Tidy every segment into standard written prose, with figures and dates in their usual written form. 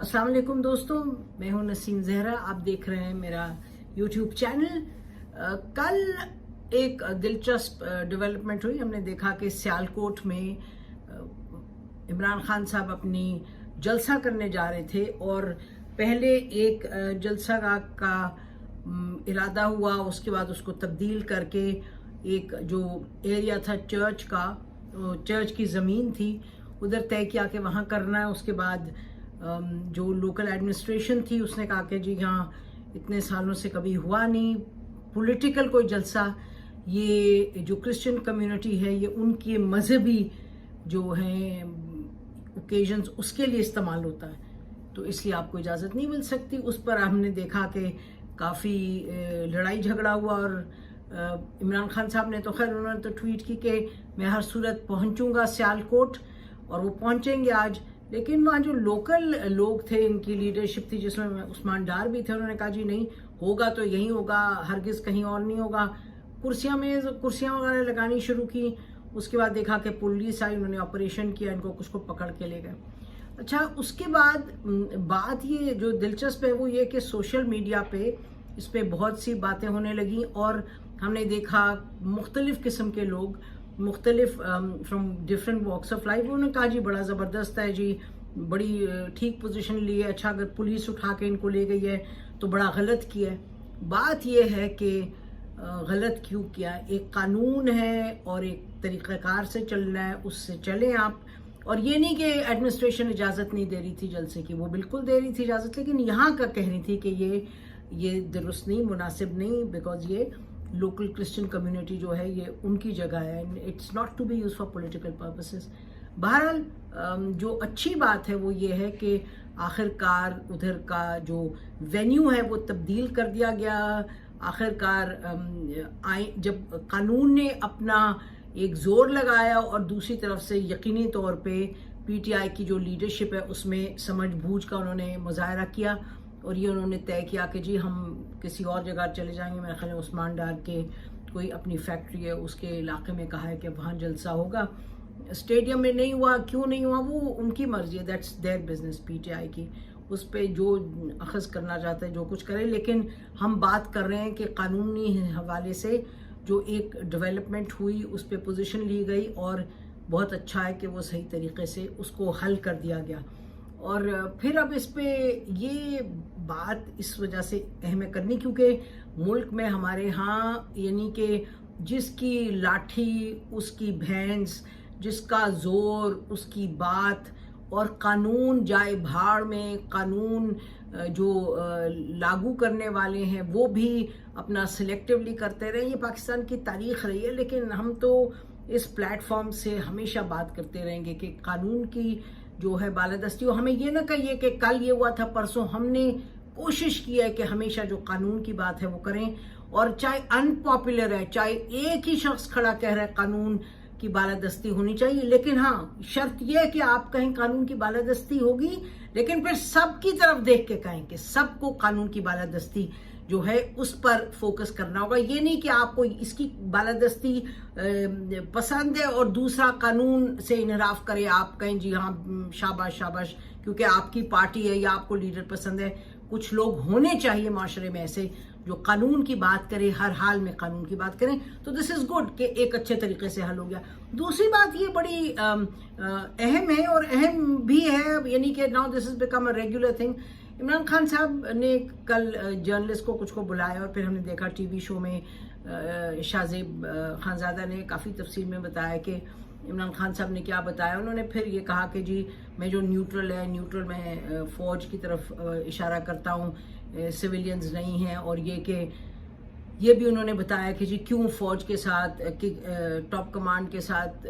अस्सलाम वालेकुम दोस्तों, मैं हूं नसीम जहरा। आप देख रहे हैं मेरा यूट्यूब चैनल। कल एक दिलचस्प डेवलपमेंट हुई। हमने देखा कि सियालकोट में इमरान खान साहब अपनी जलसा करने जा रहे थे और पहले एक जलसा का इरादा हुआ, उसके बाद उसको तब्दील करके एक जो एरिया था चर्च की ज़मीन थी उधर तय किया कि वहाँ करना है। उसके बाद जो लोकल एडमिनिस्ट्रेशन थी उसने कहा कि जी हाँ, इतने सालों से कभी हुआ नहीं पॉलिटिकल कोई जलसा, ये जो क्रिश्चियन कम्युनिटी है ये उनके मजहबी जो हैं ओकेजन्स उसके लिए इस्तेमाल होता है, तो इसलिए आपको इजाज़त नहीं मिल सकती। उस पर हमने देखा कि काफ़ी लड़ाई झगड़ा हुआ और इमरान खान साहब ने तो खैर उन्होंने तो ट्वीट की कि मैं हर सूरत पहुंचूंगा सियालकोट, और वो पहुंचेंगे आज। लेकिन वहाँ जो लोकल लोग थे, इनकी लीडरशिप थी जिसमें उस्मान डार भी थे, उन्होंने कहा जी नहीं होगा तो यहीं होगा, हरगिज कहीं और नहीं होगा। कुर्सियाँ वगैरह लगानी शुरू की। उसके बाद देखा कि पुलिस आई, उन्होंने ऑपरेशन किया, इनको कुछ को पकड़ के ले गए। अच्छा, उसके बाद बात ये जो दिलचस्प है वो ये कि सोशल मीडिया पे इस पे बहुत सी बातें होने लगी और हमने देखा मुख्तलिफ किस्म के लोग, मुख्तलिफ from different walks of life, उन्होंने कहा जी बड़ा ज़बरदस्त है जी, बड़ी ठीक पोजीशन ली है, अच्छा अगर पुलिस उठा के इनको ले गई है तो बड़ा गलत किया है। बात यह है कि गलत क्यों किया, एक कानून है और एक तरीक़ाकार से चलना है, उससे चलें आप। और ये नहीं कि एडमिनिस्ट्रेशन इजाज़त नहीं दे रही थी जलसे की, वो बिल्कुल दे रही थी इजाज़त, लेकिन यहाँ का कह रही थी कि ये दुरुस्त नहीं, मुनासिब नहीं, बिकॉज ये लोकल क्रिश्चियन कम्युनिटी जो है ये उनकी जगह है, it's not to be use for political purposes. बहरहाल जो अच्छी बात है वो ये है कि आखिरकार उधर का जो वेन्यू है वो तब्दील कर दिया गया। आखिरकार जब कानून ने अपना एक जोर लगाया और दूसरी तरफ से यकीनी तौर पे पीटीआई की जो लीडरशिप है उसमें समझ बूझ का उन्होंने मुजाहरा किया और ये उन्होंने तय किया कि जी हम किसी और जगह चले जाएंगे। मेरे ख्याल में उस्मान डार के कोई अपनी फैक्ट्री है उसके इलाके में कहा है कि वहाँ जलसा होगा। स्टेडियम में नहीं हुआ, क्यों नहीं हुआ वो उनकी मर्जी है, दैट्स देयर बिजनेस पीटीआई की, उस पर जो अखज़ करना चाहते हैं जो कुछ करें। लेकिन हम बात कर रहे हैं कि कानूनी हवाले से जो एक डेवलपमेंट हुई उस पर पोजीशन ली गई और बहुत अच्छा है कि वो सही तरीके से उसको हल कर दिया गया। और फिर अब इस पे ये बात इस वजह से अहम करनी क्योंकि मुल्क में हमारे यहाँ यानी कि जिसकी लाठी उसकी भैंस, जिसका जोर उसकी बात, और कानून जाए भाड़ में, कानून जो लागू करने वाले हैं वो भी अपना सिलेक्टिवली करते रहे। ये पाकिस्तान की तारीख रही है, लेकिन हम तो इस प्लेटफॉर्म से हमेशा बात करते रहेंगे कि कानून की जो है बालादस्ती हो। हमें ये ना कहिए कि कल ये हुआ था परसों, हमने कोशिश की है कि हमेशा जो कानून की बात है वो करें, और चाहे अनपॉपुलर है, चाहे एक ही शख्स खड़ा कह रहा है कानून की बालादस्ती होनी चाहिए, लेकिन हाँ शर्त यह है कि आप कहें कानून की बालादस्ती होगी, लेकिन फिर सबकी तरफ देख के कहें कि सबको कानून की बालादस्ती जो है उस पर फोकस करना होगा। ये नहीं कि आपको इसकी बालादस्ती पसंद है और दूसरा कानून से इनराफ करे, आप कहें जी हाँ शाबाश शाबाश क्योंकि आपकी पार्टी है या आपको लीडर पसंद है। कुछ लोग होने चाहिए माशरे में ऐसे जो कानून की बात करें, हर हाल में कानून की बात करें, तो दिस इज गुड कि एक अच्छे तरीके से हल हो गया। दूसरी बात ये बड़ी अहम है और अहम भी है, यानी कि now this is become a regular thing. Imran Khan साहब ने कल जर्नलिस्ट को कुछ को बुलाया और फिर हमने देखा टीवी शो में शाहजेब खानजादा ने काफ़ी तफसील में बताया कि इमरान खान साहब ने क्या बताया। उन्होंने फिर ये कहा कि जी मैं जो न्यूट्रल मैं फ़ौज की तरफ इशारा करता हूँ, सिविलियंस नहीं हैं, और ये भी उन्होंने बताया कि जी क्यों फ़ौज के साथ टॉप कमांड के साथ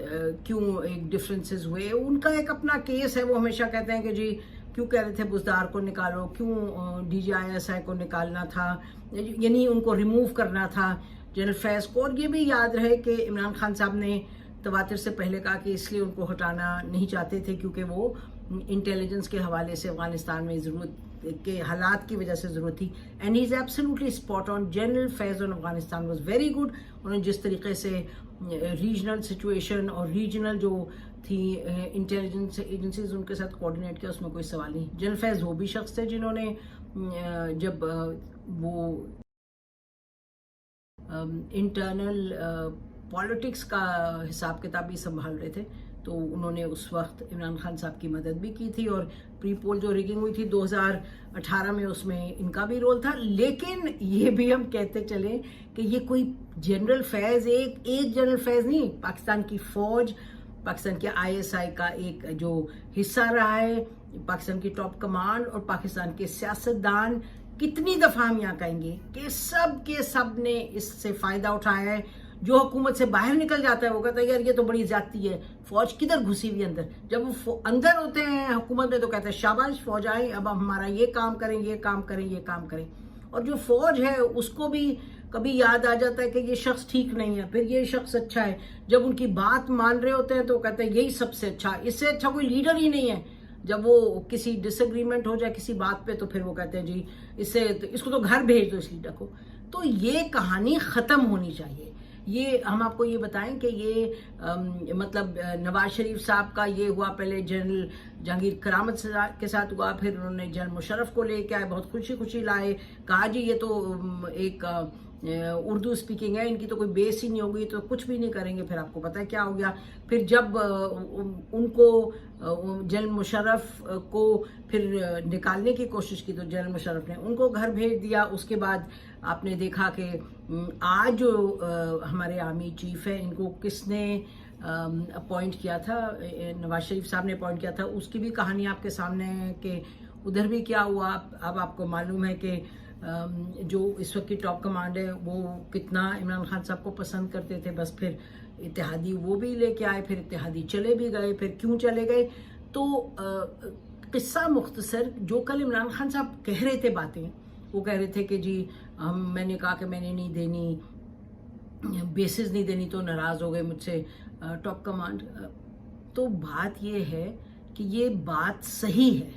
क्यों एक डिफरेंसेस हुए। उनका एक अपना केस है, वो हमेशा कहते हैं कि जी क्यों कह रहे थे बुज़दार को निकालो, क्यों DGISI को निकालना था, यानी उनको रिमूव करना था जनरल फैज़ को। और ये भी याद रहे कि इमरान खान साहब ने तवातिर से पहले कहा कि इसलिए उनको हटाना नहीं चाहते थे क्योंकि वो इंटेलिजेंस के हवाले से अफगानिस्तान में ज़रूरत के हालात की वजह से ज़रूरत थी। And he is absolutely spot on. General Faiz on Afghanistan was very good. उन्होंने जिस तरीके से रीजनल सिचुएशन और रीजनल जो تھی انٹیلیجنس ایجنسیز ان کے ساتھ کوآرڈینیٹ کیا، اس میں کوئی سوال نہیں. جنرل فیض وہ بھی شخص تھے جنہوں نے جب وہ انٹرنل پالیٹکس کا حساب کتاب بھی سنبھال رہے تھے تو انہوں نے اس وقت عمران خان صاحب کی مدد بھی کی تھی، اور پری پول جو ریگنگ ہوئی تھی 2018 میں اس میں ان کا بھی رول تھا. لیکن یہ بھی ہم کہتے چلیں کہ یہ کوئی جنرل فیض ایک جنرل فیض نہیں، پاکستان کی فوج، پاکستان کے ISI کا ایک جو حصہ رہا ہے، پاکستان کی ٹاپ کمانڈ اور پاکستان کے سیاستدان، کتنی دفعہ ہم یہاں کہیں گے کہ سب کے سب نے اس سے فائدہ اٹھایا ہے. جو حکومت سے باہر نکل جاتا ہے وہ کہتا ہے یار یہ تو بڑی زیادتی ہے، فوج کدھر گھسی ہوئی اندر. جب وہ اندر ہوتے ہیں حکومت میں تو کہتے ہیں شاباش فوج آئے، اب ہمارا یہ کام کریں، یہ کام کریں، یہ کام کریں. اور جو فوج ہے اس کو بھی کبھی یاد آ جاتا ہے کہ یہ شخص ٹھیک نہیں ہے، پھر یہ شخص اچھا ہے. جب ان کی بات مان رہے ہوتے ہیں تو کہتے ہیں یہی سب سے اچھا، اس سے اچھا کوئی لیڈر ہی نہیں ہے. جب وہ کسی ڈس ایگریمنٹ ہو جائے کسی بات پہ تو پھر وہ کہتے ہیں جی اس کو تو گھر بھیج دو اس لیڈر کو. تو یہ کہانی ختم ہونی چاہیے. یہ ہم آپ کو یہ بتائیں کہ یہ مطلب نواز شریف صاحب کا یہ ہوا، پہلے جنرل جہانگیر کرامت کے ساتھ ہوا، پھر انہوں نے جنرل مشرف کو لے کے آئے، بہت خوشی لائے، کہا جی یہ تو ایک اردو اسپیکنگ ہے، ان کی تو کوئی بیس ہی نہیں ہوگی تو کچھ بھی نہیں کریں گے. پھر آپ کو پتہ ہے کیا ہو گیا. پھر جب ان کو جنرل مشرف کو پھر نکالنے کی کوشش کی تو جنرل مشرف نے ان کو گھر بھیج دیا. اس کے بعد آپ نے دیکھا کہ آج جو ہمارے آرمی چیف ہے ان کو کس نے اپوائنٹ کیا تھا، نواز شریف صاحب نے اپوائنٹ کیا تھا. اس کی بھی کہانی آپ کے سامنے ہے کہ ادھر بھی کیا ہوا. اب آپ کو معلوم ہے کہ جو اس وقت کی ٹاپ کمانڈ ہے وہ کتنا عمران خان صاحب کو پسند کرتے تھے. بس پھر اتحادی وہ بھی لے کے آئے، پھر اتحادی چلے بھی گئے. پھر کیوں چلے گئے؟ تو قصہ مختصر جو کل عمران خان صاحب کہہ رہے تھے باتیں، وہ کہہ رہے تھے کہ جی میں نے کہا کہ میں نے نہیں دینی، بیسز نہیں دینی تو ناراض ہو گئے مجھ سے ٹاپ کمانڈ. تو بات یہ ہے کہ یہ بات صحیح ہے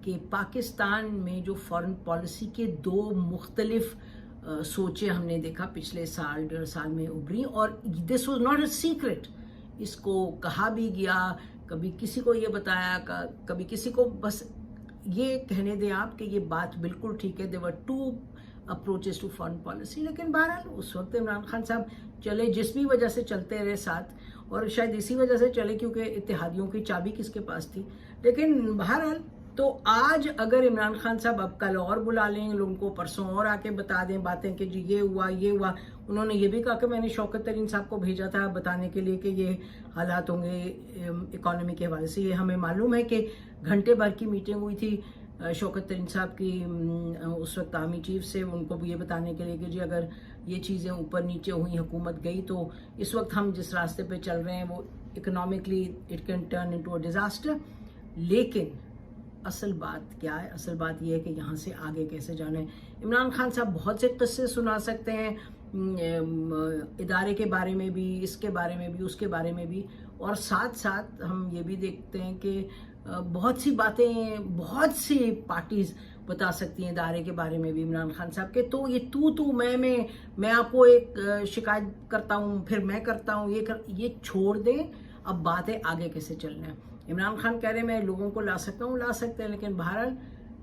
کہ پاکستان میں جو فارن پالیسی کے دو مختلف سوچیں ہم نے دیکھا پچھلے سال ڈیڑھ سال میں ابھری، اور this was not a secret. اس کو کہا بھی گیا، کبھی کسی کو یہ بتایا، کبھی کسی کو. بس یہ کہنے دیں آپ کہ یہ بات بالکل ٹھیک ہے. there were two approaches to foreign policy. لیکن بہرحال اس وقت عمران خان صاحب چلے جس بھی وجہ سے چلتے رہے ساتھ، اور شاید اسی وجہ سے چلے کیونکہ اتحادیوں کی چابی کس کے پاس تھی. لیکن بہرحال تو آج اگر عمران خان صاحب اب کل اور بلا لیں لوگوں کو، پرسوں اور آ کے بتا دیں باتیں کہ جی یہ ہوا یہ ہوا. انہوں نے یہ بھی کہا کہ میں نے شوکت ترین صاحب کو بھیجا تھا بتانے کے لیے کہ یہ حالات ہوں گے اکانومی کے حوالے سے. یہ ہمیں معلوم ہے کہ گھنٹے بھر کی میٹنگ ہوئی تھی شوکت ترین صاحب کی اس وقت آرمی چیف سے، ان کو بھی یہ بتانے کے لیے کہ جی اگر یہ چیزیں اوپر نیچے ہوئی، حکومت گئی، تو اس وقت ہم جس راستے پہ چل رہے ہیں وہ economically it can turn into a disaster. لیکن اصل بات کیا ہے؟ اصل بات یہ ہے کہ یہاں سے آگے کیسے جانا ہے. عمران خان صاحب بہت سے قصے سنا سکتے ہیں ادارے کے بارے میں بھی، اس کے بارے میں بھی، اس کے بارے میں بھی، اور ساتھ ساتھ ہم یہ بھی دیکھتے ہیں کہ بہت سی باتیں بہت سی پارٹیز بتا سکتی ہیں ادارے کے بارے میں بھی عمران خان صاحب کے. تو یہ تو میں آپ کو ایک شکایت کرتا ہوں پھر میں کرتا ہوں یہ چھوڑ دیں. اب باتیں آگے کیسے چلنا ہے. عمران خان کہہ رہے میں لوگوں کو لا سکتا ہوں، لا سکتے ہیں، لیکن بہرحال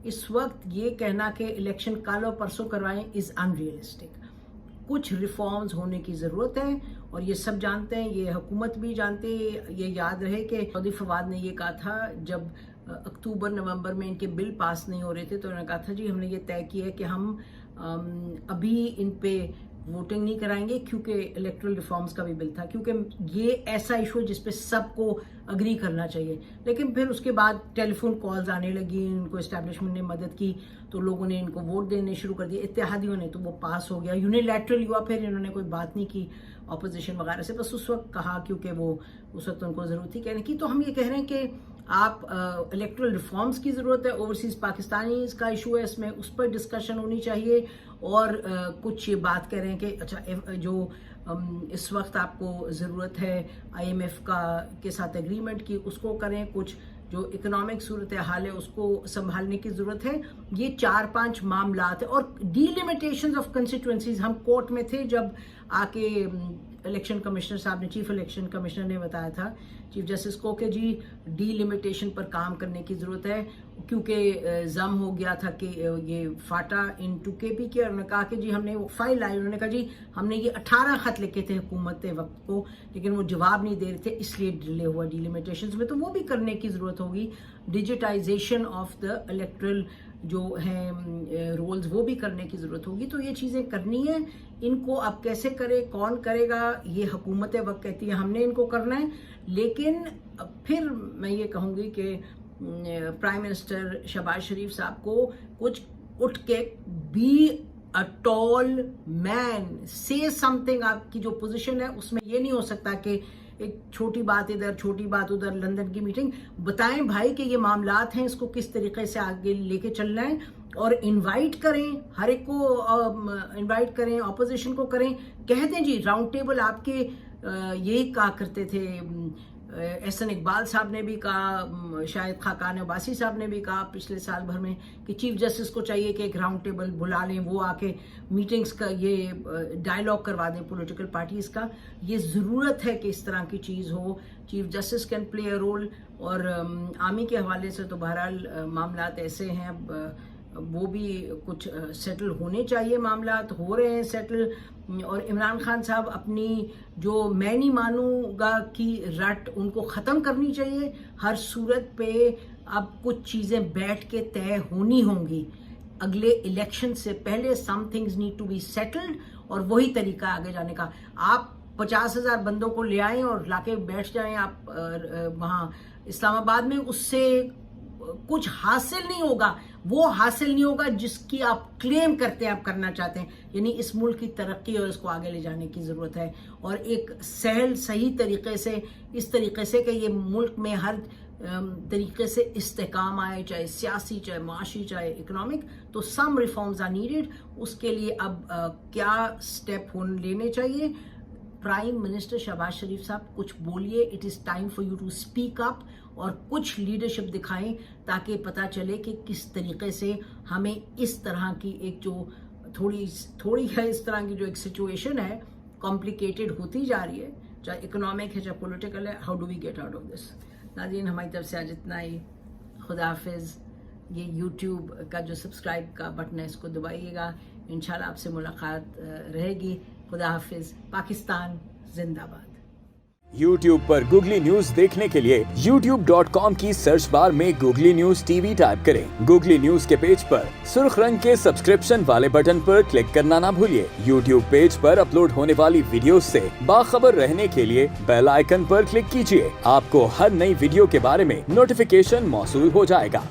اس وقت یہ کہنا کہ الیکشن کل اور پرسوں کروائیں از ان ریئلسٹک. کچھ ریفارمز ہونے کی ضرورت ہے اور یہ سب جانتے ہیں، یہ حکومت بھی جانتے ہیں. یہ یاد رہے کہ چودھری فواد نے یہ کہا تھا جب اکتوبر نومبر میں ان کے بل پاس نہیں ہو رہے تھے، تو انہوں نے کہا تھا جی ہم نے یہ طے کیا ہے کہ ہم ابھی ان پہ ووٹنگ نہیں کرائیں گے کیونکہ الیکٹرل ریفارمز کا بھی بل تھا، کیونکہ یہ ایسا ایشو ہے جس پہ سب کو اگری کرنا چاہیے. لیکن پھر اس کے بعد ٹیلی فون کالز آنے لگی، ان کو اسٹیبلشمنٹ نے مدد کی تو لوگوں نے ان کو ووٹ دینے شروع کر دیے، اتحادیوں نے، تو وہ پاس ہو گیا. یونیلیٹرل ہوا، پھر انہوں نے کوئی بات نہیں کی اپوزیشن وغیرہ سے، بس اس وقت کہا کیونکہ وہ اس وقت ان کو ضرورت تھی کہنے کی. تو ہم یہ کہہ رہے ہیں کہ آپ الیکٹرل ریفارمز کی ضرورت ہے. اوورسیز پاکستانیز کا ایشو ہے، اس میں اس پر ڈسکشن ہونی چاہیے. اور کچھ یہ بات کہہ رہے ہیں کہ اچھا جو اس وقت آپ کو ضرورت ہے IMF کے ساتھ ایگریمنٹ کی، اس کو کریں. کچھ جو اکنامک صورتحال ہے اس کو سنبھالنے کی ضرورت ہے. یہ 4-5 معاملات ہیں. اور ڈی لمیٹیشنز آف کنسٹیٹوئنسیز، ہم کورٹ میں تھے جب آ کے इलेक्शन कमिश्नर साहब ने, चीफ इलेक्शन कमिश्नर ने बताया था चीफ जस्टिस को कि जी डीलिमिटेशन पर काम करने की ज़रूरत है, क्योंकि जम हो गया था कि ये फाटा इनटू केपी के। उन्होंने कहा कि जी हमने वो फाइल आई, उन्होंने कहा जी हमने ये 18 खत लिखे थे हुकूमत वक्त को, लेकिन वो जवाब नहीं दे रहे थे, इसलिए डिले हुआ डीलिमिटेशन में। तो वो भी करने की ज़रूरत होगी। डिजिटाइजेशन ऑफ द इलेक्ट्रल जो हैं रोल्स, वो भी करने की ज़रूरत होगी। तो ये चीज़ें करनी है। इनको अब कैसे करे, कौन करेगा, ये हुकूमत वक्त कहती है हमने इनको करना है। लेकिन फिर मैं ये कहूँगी कि प्राइम मिनिस्टर शहबाज शरीफ साहब को कुछ उठ के बी अ टॉल मैन, से समथिंग। आपकी जो पोजीशन है उसमें ये नहीं हो सकता कि एक छोटी बात इधर, छोटी बात उधर, लंदन की मीटिंग। बताएं भाई कि ये मामलात हैं, इसको किस तरीके से आगे लेके चलना है, और इनवाइट करें, हर एक को इनवाइट करें, ऑपोजिशन को करें, कह दें जी राउंड टेबल। आपके यही कहा करते थे, एहसन इकबाल साहब ने भी कहा, शायद खाकान अब्बासी साहब ने भी कहा पिछले साल भर में कि चीफ जस्टिस को चाहिए कि एक राउंड टेबल बुला लें, वो आके मीटिंग्स का ये डायलॉग करवा दें पॉलिटिकल पार्टीज़ का। ये ज़रूरत है कि इस तरह की चीज़ हो। Chief justice can play a role. और आर्मी के हवाले से तो बहरहाल मामलात ऐसे हैं, अब वो भी कुछ सेटल होने चाहिए। मामलात हो रहे हैं सेटल। और इमरान खान साहब अपनी जो मैं नहीं मानूंगा की रट, उनको ख़त्म करनी चाहिए। हर सूरत पे अब कुछ चीज़ें बैठ के तय होनी होंगी अगले इलेक्शन से पहले। Some things need to be settled, और वही तरीका आगे जाने का। आप 50,000 बंदों को ले आएं और लाके बैठ जाएं आप वहाँ इस्लामाबाद में, उससे कुछ हासिल नहीं होगा। वो हासिल नहीं होगा जिसकी आप क्लेम करते हैं आप करना चाहते हैं। यानी इस मुल्क की तरक्की और इसको आगे ले जाने की ज़रूरत है, और एक सहल सही तरीके से, इस तरीके से कि ये मुल्क में हर तरीके से इस्तेकाम आए, चाहे सियासी, चाहे माशी, चाहे इकोनॉमिक। तो सम रिफॉर्म्स आर नीडेड। उसके लिए अब क्या स्टेप लेने चाहिए? प्राइम मिनिस्टर शहबाज शरीफ साहब कुछ बोलिए। It is time for you to speak up और कुछ लीडरशिप दिखाएं, ताकि पता चले कि किस तरीके से हमें इस तरह की एक जो थोड़ी है, इस तरह की जो एक सिचुएशन है, कॉम्प्लिकेटेड होती जा रही है, चाहे इकोनॉमिक है, चाहे पॉलिटिकल है। How do we get out of this? नाज़रीन, हमारी तरफ से आज इतना ही। खुदा हाफिज़। ये यूट्यूब का जो सब्सक्राइब का बटन है, इसको दबाइएगा। इंशाल्लाह आपसे मुलाकात रहेगी। खुदा हाफिज़। पाकिस्तान जिंदाबाद। YouTube पर गूगली न्यूज देखने के लिए youtube.com की सर्च बार में गूगली न्यूज टीवी टाइप करें। गूगली न्यूज के पेज पर सुर्ख रंग के सब्सक्रिप्शन वाले बटन पर क्लिक करना ना भूलिए। YouTube पेज पर अपलोड होने वाली वीडियोस से बाखबर रहने के लिए बेल आइकन पर क्लिक कीजिए। आपको हर नई वीडियो के बारे में नोटिफिकेशन मौसूल हो जाएगा।